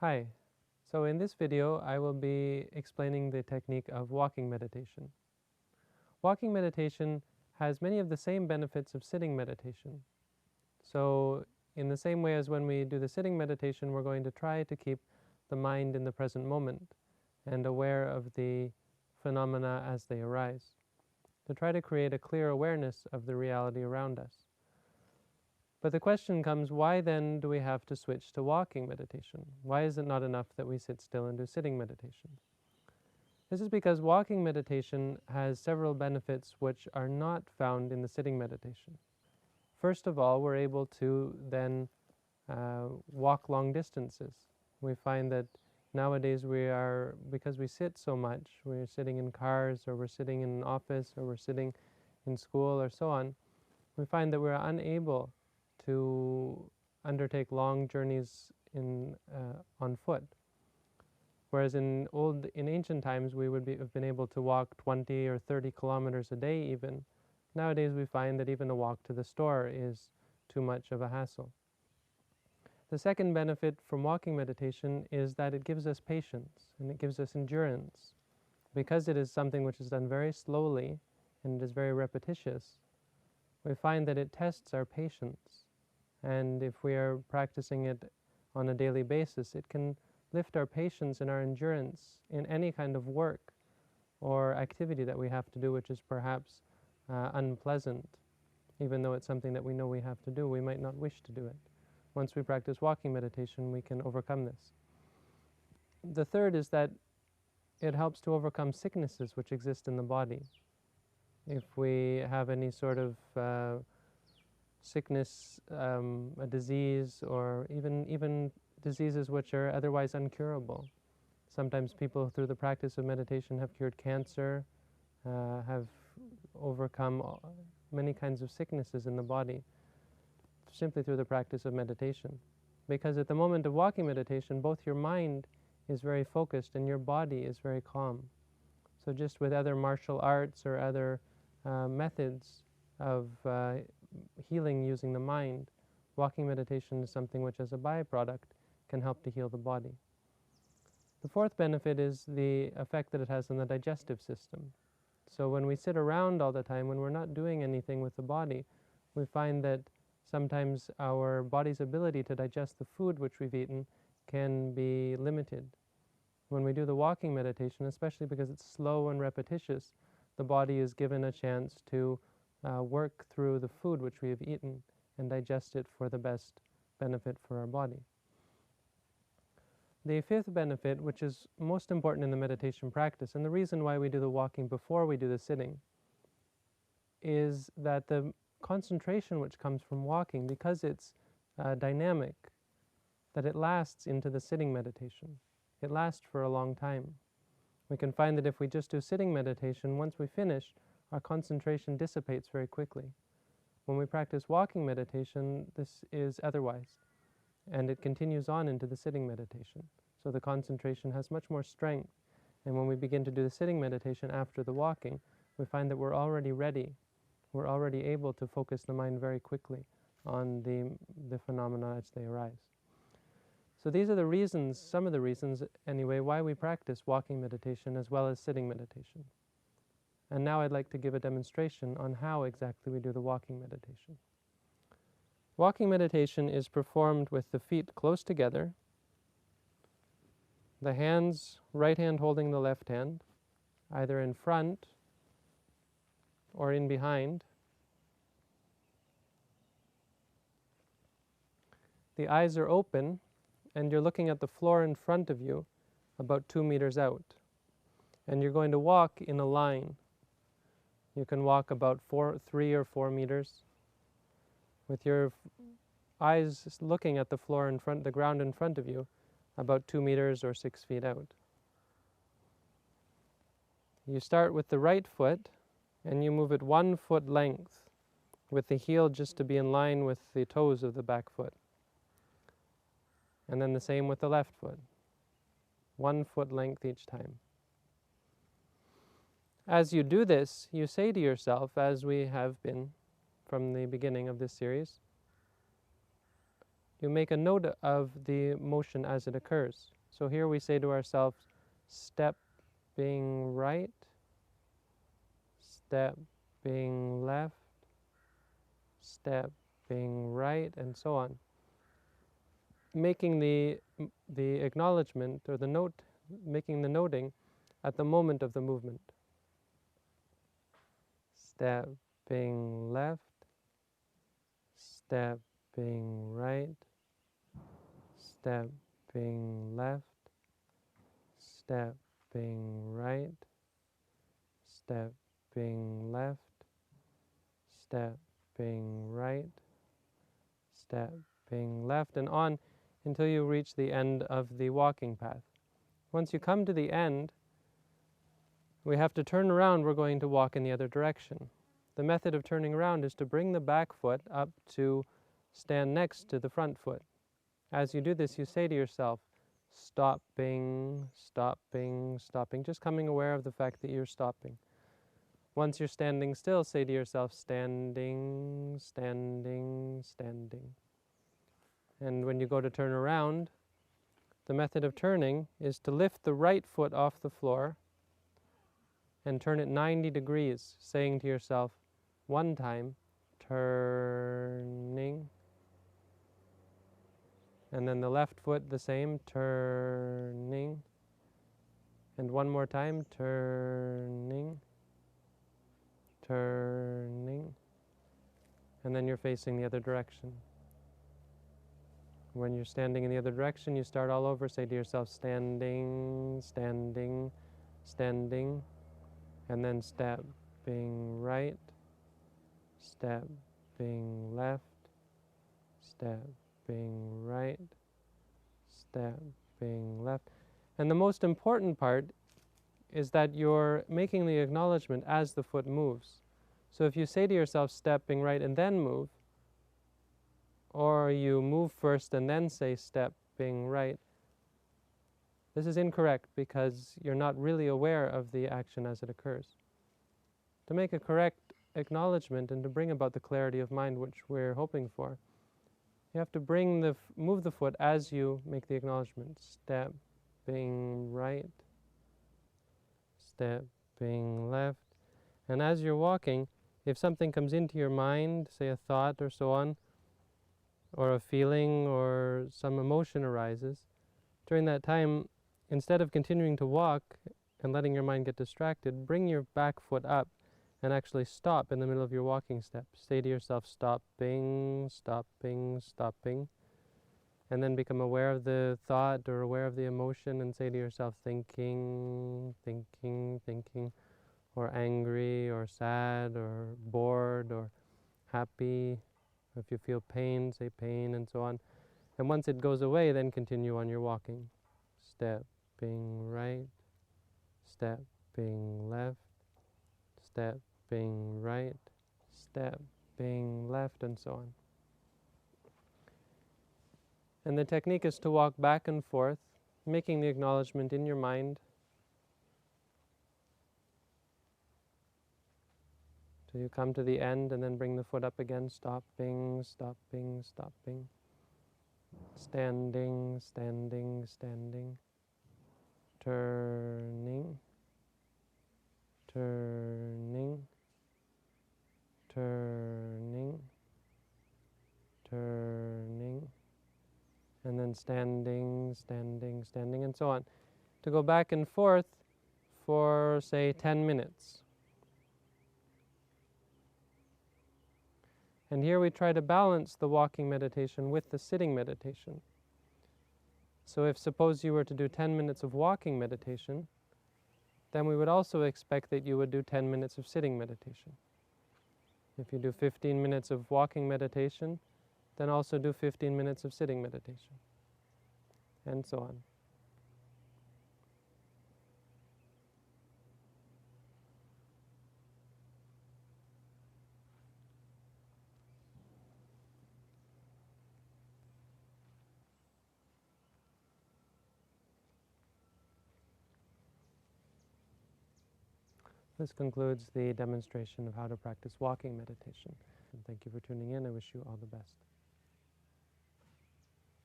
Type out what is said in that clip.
Hi. So in this video, I will be explaining the technique of walking meditation. Walking meditation has many of the same benefits of sitting meditation. So in the same way as when we do the sitting meditation, we're going to try to keep the mind in the present moment and aware of the phenomena as they arise, to try to create a clear awareness of the reality around us. But the question comes, why then do we have to switch to walking meditation? Why is it not enough that we sit still and do sitting meditation? This is because walking meditation has several benefits which are not found in the sitting meditation. First of all, we're able to then walk long distances. We find that nowadays because we sit so much, we're sitting in cars, or we're sitting in an office, or we're sitting in school, or so on, we find that we're unable to undertake long journeys on foot. Whereas in ancient times we would have been able to walk 20 or 30 kilometers a day even. Nowadays we find that even a walk to the store is too much of a hassle. The second benefit from walking meditation is that it gives us patience and it gives us endurance. Because it is something which is done very slowly and it is very repetitious, we find that it tests our patience. And if we are practicing it on a daily basis, it can lift our patience and our endurance in any kind of work or activity that we have to do, which is perhaps unpleasant. Even though it's something that we know we have to do, we might not wish to do it. Once we practice walking meditation, we can overcome this. The third is that it helps to overcome sicknesses which exist in the body. If we have any sort of sickness, a disease, or even diseases which are otherwise uncurable. Sometimes people, through the practice of meditation, have cured cancer, have overcome many kinds of sicknesses in the body, simply through the practice of meditation. Because at the moment of walking meditation, both your mind is very focused and your body is very calm. So just with other martial arts or other methods of healing using the mind, walking meditation is something which, as a byproduct, can help to heal the body. The fourth benefit is the effect that it has on the digestive system. So when we sit around all the time, when we're not doing anything with the body, we find that sometimes our body's ability to digest the food which we've eaten can be limited. When we do the walking meditation, especially because it's slow and repetitious, the body is given a chance to work through the food which we have eaten and digest it for the best benefit for our body. The fifth benefit, which is most important in the meditation practice, and the reason why we do the walking before we do the sitting, is that the concentration which comes from walking, because it's dynamic, that it lasts into the sitting meditation. It lasts for a long time. We can find that if we just do sitting meditation, once we finish, our concentration dissipates very quickly. When we practice walking meditation, this is otherwise, and it continues on into the sitting meditation. So the concentration has much more strength, and when we begin to do the sitting meditation after the walking, we find that we're already ready. We're already able to focus the mind very quickly on the phenomena as they arise. So these are the reasons, some of the reasons anyway, why we practice walking meditation as well as sitting meditation. And now I'd like to give a demonstration on how exactly we do the walking meditation. Walking meditation is performed with the feet close together, the hands, right hand holding the left hand, either in front or in behind. The eyes are open, and you're looking at the floor in front of you about 2 meters out. And you're going to walk in a line. You can walk about 3 or 4 meters with your eyes looking at the floor in front, the ground in front of you, about 2 meters or 6 feet out. You start with the right foot and you move it 1 foot length with the heel just to be in line with the toes of the back foot. And then the same with the left foot. 1 foot length each time. As you do this, you say to yourself, as we have been from the beginning of this series, you make a note of the motion as it occurs. So here we say to ourselves, stepping right, stepping left, stepping right, and so on. Making the acknowledgement or the note, making the noting at the moment of the movement. Stepping left, stepping right, stepping left, stepping right, stepping left, stepping right, stepping left, and on until you reach the end of the walking path. Once you come to the end, we have to turn around. We're going to walk in the other direction. The method of turning around is to bring the back foot up to stand next to the front foot. As you do this, you say to yourself, stopping, stopping, stopping, just coming aware of the fact that you're stopping. Once you're standing still, say to yourself, standing, standing, standing. And when you go to turn around, the method of turning is to lift the right foot off the floor and turn it 90 degrees, saying to yourself, one time, turning. And then the left foot the same, turning. And one more time, turning, turning. And then you're facing the other direction. When you're standing in the other direction, you start all over, say to yourself, standing, standing, standing, and then stepping right, stepping left, stepping right, stepping left. And the most important part is that you're making the acknowledgement as the foot moves. So if you say to yourself, stepping right, and then move, or you move first and then say stepping right, this is incorrect because you're not really aware of the action as it occurs. To make a correct acknowledgement and to bring about the clarity of mind which we're hoping for, you have to move the foot as you make the acknowledgement. Stepping right, stepping left. And as you're walking, if something comes into your mind, say a thought or so on, or a feeling or some emotion arises, during that time, instead of continuing to walk and letting your mind get distracted, bring your back foot up and actually stop in the middle of your walking steps. Say to yourself, stopping, stopping, stopping, and then become aware of the thought or aware of the emotion and say to yourself, thinking, thinking, thinking, or angry, or sad, or bored, or happy. If you feel pain, say pain, and so on. And once it goes away, then continue on your walking. Stepping right, stepping left, stepping right, stepping left, and so on. And the technique is to walk back and forth, making the acknowledgement in your mind till you come to the end, and then bring the foot up again, stopping, stopping, stopping, standing, standing, standing, turning, turning, turning, turning, and then standing, standing, standing, and so on. To go back and forth for, say, 10 minutes. And here we try to balance the walking meditation with the sitting meditation. So if suppose you were to do 10 minutes of walking meditation, then we would also expect that you would do 10 minutes of sitting meditation. If you do 15 minutes of walking meditation, then also do 15 minutes of sitting meditation, and so on. This concludes the demonstration of how to practice walking meditation. And thank you for tuning in. I wish you all the best.